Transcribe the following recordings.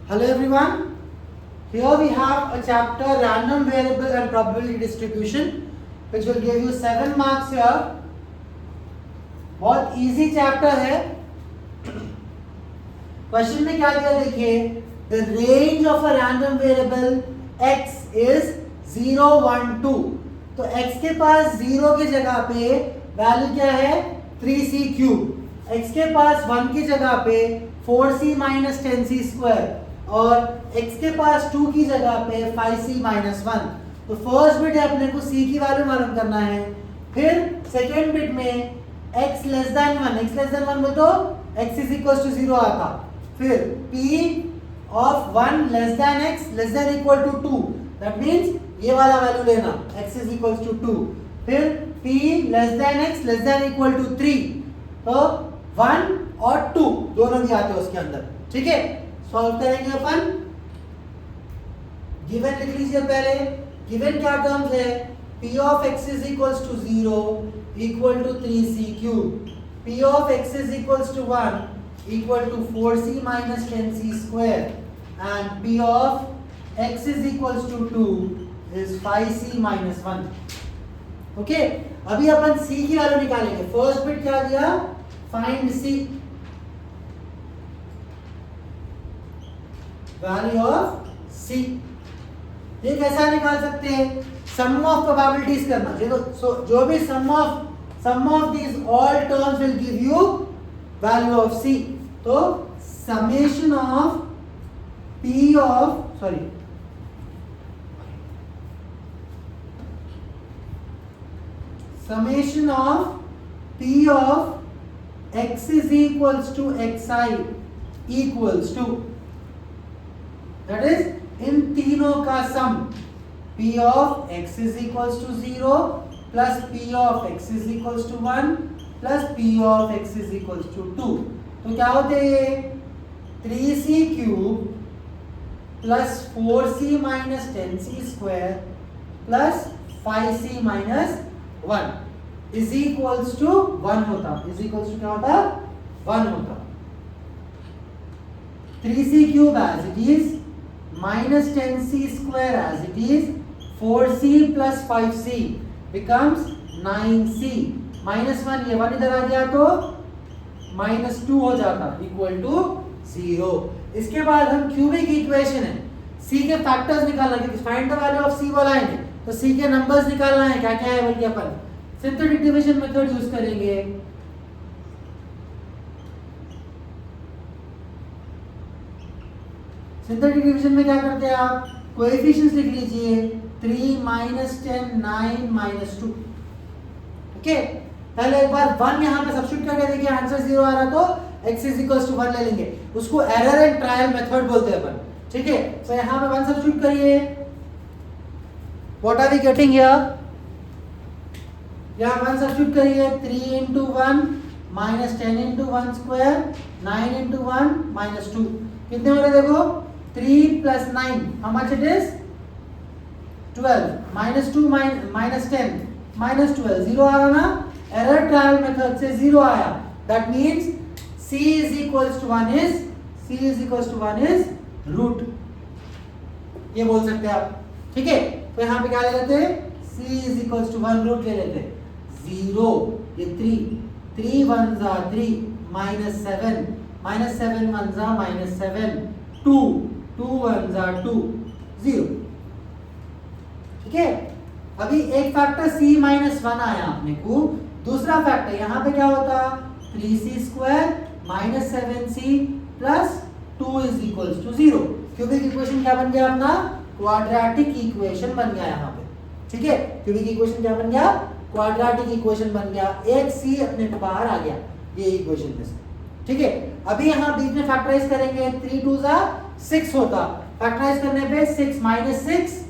Hello everyone. Here we have a chapter random variable and probability distribution which will give you 7 marks here. बहुत easy chapter है. Question में क्या दिया देखिए, the range of a random variable x is 0, 1, 2. तो x के पास 0 की जगह पे वैल्यू क्या है 3c क्यूब, x के पास 1 की जगह पे 4c माइनस 10c स्क्वायर और x के पास 2 की जगह पे 5c माइनस 1. तो फर्स्ट बिट है अपने को c की वैल्यू मालूम करना है. फिर सेकेंड बिट में x लेस देन 1 बोल तो x इज इक्वल टू 0 आता. फिर p of 1 less than x less than equal to 2, that means ये वाला वैल्यू लेना x इज इक्वल टू 2. फिर p less than x less than equal to 3, तो 1 और 2 दोनों भी आते हैं उसके अंदर. ठीक है, सॉल्व करेंगे अपन. गिवन लिख लीजिए पहले. गिवन क्या टर्म्स है, p of x is equals to 0 equal to 3c cube, p of x is equals to 1 equal to 4c minus 10c square and p of x is equals to 2 is 5c minus 1. Okay, अभी अपन c की value निकालेंगे. First bit क्या दिया, find c value of c. ये कैसा निकाल सकते हैं, सम ऑफ प्रोबेबिलिटीज करना. जो भी sum of these all terms will give you value of c. तो summation of p of summation of p of x is equals to xi equals to, that is इन तीनों का सम p of x is equals to 0 plus p of x is equals to 1 plus p of x is equals to 2. तो क्या होते हैं, 3c cube plus 4c minus 10c square plus 5c minus 1 is equals to 1 होता. Is equals to क्या होता, 1 होता. 3c cube as it is minus 10c square as it is, 4c plus 5c becomes 9c minus 1. ये 1 इधर आ गया तो minus 2 हो जाता इक्वल टू 0. इसके बाद हम क्यूबिक इक्वेशन है, c के फैक्टर्स निकालना, क्योंकि find the value of c बोलाएंगे तो c के नंबर्स निकालना है. क्या क्या है बोल के अपन सिंथेटिक डिवीजन मेथड यूज करेंगे. सिंथेटिक डिवीजन में क्या करते हैं आप, कोएफिशिएंट्स लिख लीजिए. 3 माइनस 10 9 माइनस 2. ओके, पहले एक बार 1 यहां पे सब्स्टिट्यूट करके देखिए, आंसर 0 आ रहा तो x इज इक्वल्स टू 1 ले लेंगे. उसको एरर एंड ट्रायल मेथड बोलते हैं अपन. ठीक है, तो यहां पे 1 सब्स्टिट्यूट करिए. What are we getting here, यहां 1 सब्स्टिट्यूट करिए. 3 into 1 minus 10 into 1 square 9 into 1 minus 2 कितने हो रहे देखो, 3 plus 9 how much it is 12 minus 2 minus 10 minus 12 0 आ रहा ना. एरर ट्रायल मेथड से 0 आया, that means c is equals to 1 is root. ये बोल सकते हैं आप. ठीक है, तो यहाँ पे क्या ले लेते हैं, c is equals to 1 root ले लेते हैं. 0 ये 3 1 जा 3 minus 7 minus 7 1 जा minus 7 2 1 जा 2 0. ठीक है, अभी एक फैक्टर c माइनस 1 आया अपने को. दूसरा फैक्टर यहाँ पे क्या होता, 3c square minus 7c plus 2 is equals to 0. Cubic equation क्या बन गया अपना, क्वाड्रेटिक इक्वेशन बन गया यहाँ पे. ठीक है, क्यूबिक इक्वेशन क्या बन गया, क्वाड्रेटिक इक्वेशन बन गया. एक c अपने को बाहर आ गया ये इक्वेशन में से. ठीक है, अभी यहाँ बीच में फैक्टराइज करेंगे. 3 2 जा 6 होता. फैक्टराइज करने पे 6 minus 6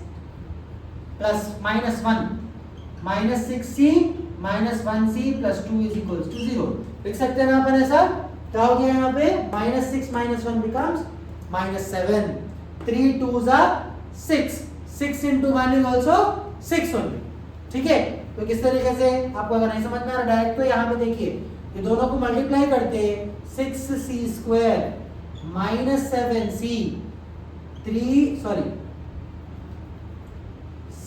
plus minus 1 minus 6c minus 1c plus 2 is equals to 0. लिख सकते हैं ना अपन ऐसा. क्या हो गया यहाँ पे, माइनस 6 माइनस 1 बिकम्स माइनस 7. 3 2 जा 6 6 into 1 is also 6 only. ठीक है, तो किस तरीके से आपको अगर नहीं समझ में आ रहा डायरेक्ट, तो यहाँ पे देखिए ये दोनों को मल्टीप्लाई करते हैं. 6c square minus 7c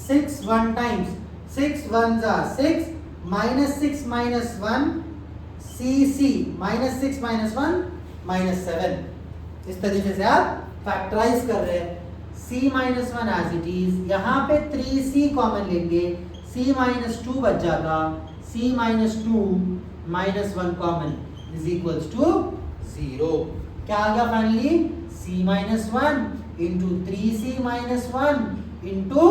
6 1 times 6 1s are 6 minus 6 minus 1 c minus 6 minus 1 minus 7। इस तरीके से आप फैक्टराइज कर रहे हैं। c minus 1 as it is, यहाँ पे 3c कॉमन लेंगे, c minus 2 बच जाता, c minus 2 minus 1 common is equals to 0। क्या आ गया finally? c minus 1 into 3c minus 1 into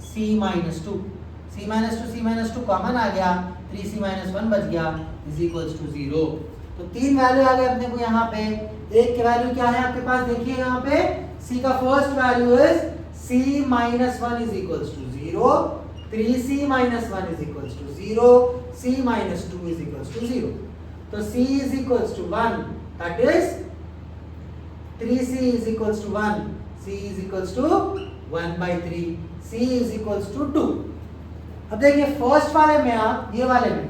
c minus 2। c minus 2 common आ गया, 3c minus 1 बच गया is equals to 0। तो तीन वैल्यू आ गए अपने को यहाँ पे। एक के वैल्यू क्या है आपके पास, देखिए यहाँ पे c का first value is c minus 1 is equals to 0, 3c minus 1 is equals to 0, c minus 2 is equals to 0। तो c is equals to 1, that is 3c is equals to 1, c is equals to 1 by 3, c is equals to 2। अब देखिए first वाले में आप, ये वाले में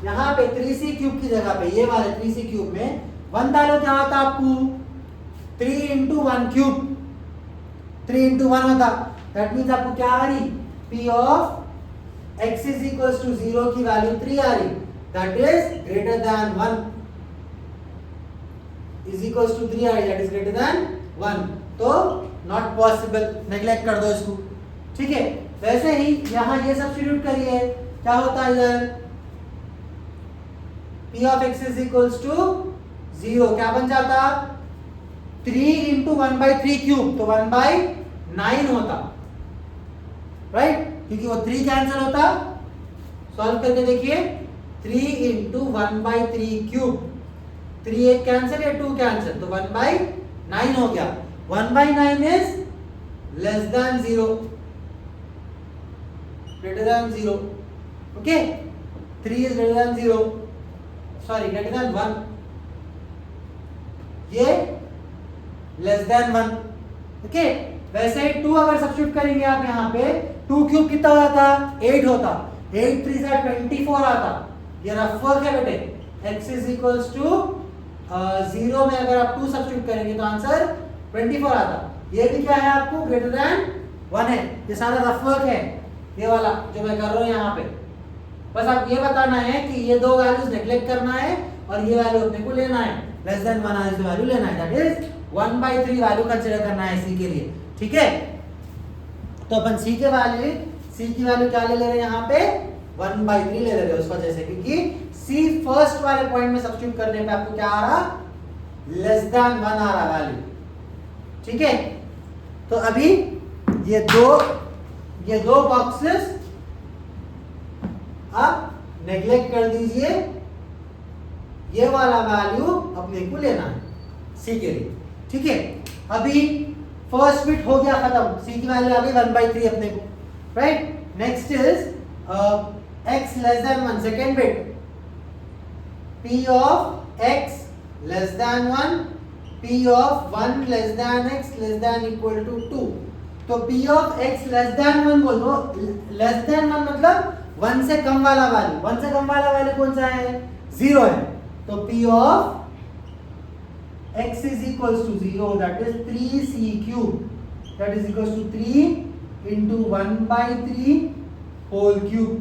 यहाँ पे 3c क्यूब की जगह पे ये वाले 3c क्यूब में 1 डालो, क्या होता आपको? 3 into 1 क्यूब, 3 into 1 होता। दैट मीन्स आपको क्या आ रही? p of x is equals to 0 की वैल्यू 3 आ रही, that is greater than 1 is equals to 3 आ रही, दैट इज ग्रेटर देन 1। तो नॉट पॉसिबल, नेग्लेक्ट कर दो इसको, ठीक है। वैसे ही यहाँ ये सब्स्टिट्यूट करिए, क्या होता है इधर? p of x is equals to 0 क्या बन जाता? 3 into 1 by 3 क्यूब, तो 1 by 9 होता, राइट? क्योंकि वो 3 कैंसिल होता। सॉल्व करके देखिए, 3 into 1 by 3 क्यूब, 3 एक कैंसिल या 2 कैंसिल, तो 1 by 9 हो गया। 1 by 9 is less than 0, greater than 0, okay? 3 is greater than 0, sorry greater than 1, ये लेस देन 1, ओके। वैसे ही 2 अगर सब्स्टिट्यूट करेंगे आप यहाँ पे, 2 क्यूब कितना हो जाता? 8 होता, 8 3 से 24 आता। ये रफ वर्क है बेटे। x इज इक्वल्स टू 0 में अगर आप 2 सब्स्टिट्यूट करेंगे तो आंसर 24 आता। ये भी क्या है आपको? ग्रेटर देन 1 है। ये सारा रफ वर्क है, ये वाला जो मैं कर रहा हूँ यहाँ पे। बस आप ये बताना है कि ये दो वैल्यूज नेग्लेक्ट करना है और ये वैल्यू अपने को लेना है, लेस देन 1 आने वैल्यू लेना है, that is 1 by 3 value consider करना है c के लिए, ठीक है। तो अपन c के वैल्यू, c की वैल्यू क्या ले ले रहे हैं यहाँ पे? 1 by 3 ले ले रहे हैं, उस वजह से, क्योंकि c फर्स्ट वाले पॉइंट में सब्स्टिट्यूट करने पे आपको क्या आ रहा? लेस देन 1 आ रहा वैल्यू, ठीक है। तो अभी ये दो बॉक्सेस आप नेग्लेक्ट कर दीजिए, ये वाला वैल्यू अपने को लेना है c के लिए, ठीक है। अभी फर्स्ट बिट हो गया खत्म, c की वैल्यू आ गई 1 by 3 अपने को, right. Next is x less than 1, second bit p of x less than 1, p of 1 less than x less than equal to 2। तो p of x less than 1 बोल दो, लेस देन 1 मतलब 1 से कम वाला value, 1 से कम वाला वैल्यू कौन सा है? 0 है। तो p of x is equals to 0, that is 3c cube, that is equals to 3 into 1 by 3 whole cube,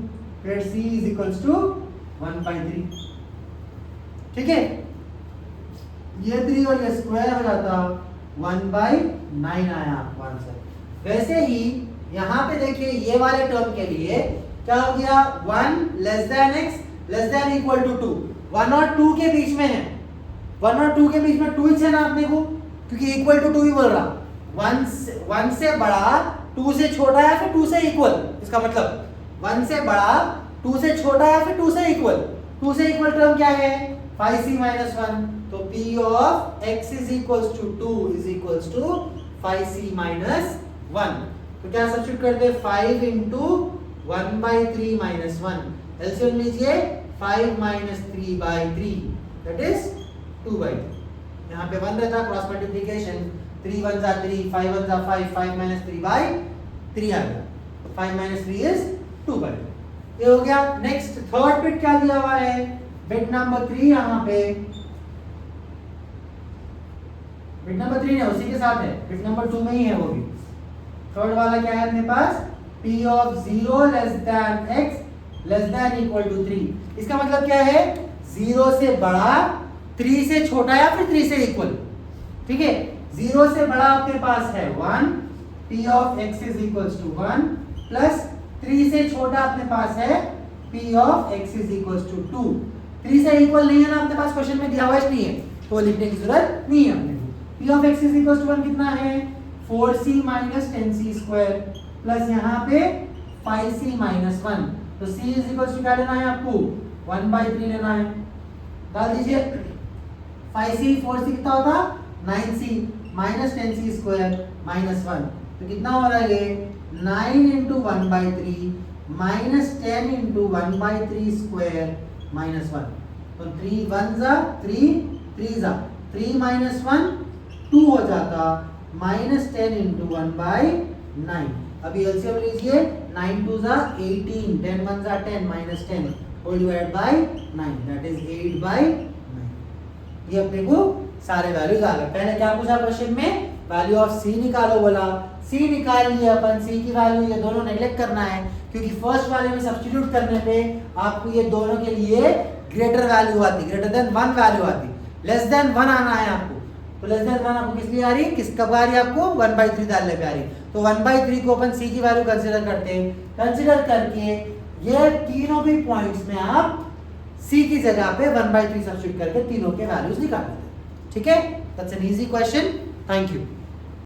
where c is equals to 1 by 3, ठीक है। ये 3 और ये स्क्वायर हो जाता 1 by 9 आया आपको आंसर। वैसे ही यहाँ पे देखिए ये वाले टर्म के लिए क्या हो गया? 1 less than x less than equal to 2, 1 और 2 के बीच में है, 1 और 2 के बीच में 2 ही है ना अपने को, क्योंकि इक्वल टू 2 ही बोल रहा। 1 से बड़ा 2 से छोटा है फिर 2 से इक्वल, इसका मतलब 1 से बड़ा 2 से छोटा है फिर 2 से इक्वल। 2 से इक्वल टर्म क्या है? 5c minus 1। तो p of x is equals to 2 is equals to 5c minus 1। तो क्या सब्स्टिट्यूट करते हैं? 5 into 1 by 3 minus 1, एलसीएम लीजिए 5 minus 3 by 3, that is 2 by 3। यहाँ पे 1 रहता, क्रॉस मल्टीप्लिकेशन 3 1 जा 3, 5 1 जा 5, 5 minus 3 by 3 आ गया, 5 minus 3 is 2 by 3। ये हो गया। नेक्स्ट थर्ड बिट क्या दिया हुआ है? बिट नंबर 3 यहाँ पे, बिट नंबर 3 है, उसी के साथ है, बिट नंबर 2 में ही है वो भी। थर्ड वाला क्या है अपने पास, p of 0 less than x less than equal to 3। इसका मतलब क्या है, 0 से बड़ा, 3 से छोटा या फिर 3 से इक्वल। ठीक है, 0 से बड़ा आपके पास है 1, p of x is equals to 1 plus 3 से छोटा अपने पास है p of x is equals to 2। 3 से इक्वल नहीं है ना अपने पास, क्वेश्चन में दिया हुआ नहीं है तो लिखने की जरूरत नहीं है अपने को। p of x is equals to 1 कितना है, 4c minus 10c square plus यहाँ पे 5c minus 1। तो c is equals to क्या लेना है आपको, 1/3 लेना है। डाल दीजिए 5c 4c कितना होता, 9c minus 10c square minus 1। तो कितना हो रहा है ये, 9 into 1/3 minus 10 into 1/3 square minus 1। तो 3 1 जा 3 3 जा 3 minus 1 2 हो जाता, minus 10 into 1/9। अभी एलसीएम लीजिए, 9 2 जा 18, 10 1 जा 10 minus 10 whole divide by 9 that is 8/9। ये अपने को सारे वैल्यूज आ गए। पहले क्या पूछा क्वेश्चन में, वैल्यू ऑफ सी निकालो बोला, सी निकाल लिया अपन, सी की वैल्यू ये दोनों नेगलेक्ट करना है क्योंकि फर्स्ट वाले में सब्स्टिट्यूट करने पे आपको ये दोनों के लिए ग्रेटर वैल्यू आती, ग्रेटर देन 1 वैल्यू आती, लेस देन 1 आना है आपको। तो लेस देन 1 आपको किस लिए आ रही है, किस कब आ रही है आपको, 1/3 डालने पे आ रही है। तो 1/3 को अपन सी की वैल्यू कंसीडर करते हैं, कंसीडर करके ये तीनों भी पॉइंट्स में आप सी की जगह पे 1/3 सब्स्टिट्यूट करके तीनों के वैल्यूज निकाल देते हैं। ठीक है, that's an easy question. Thank you.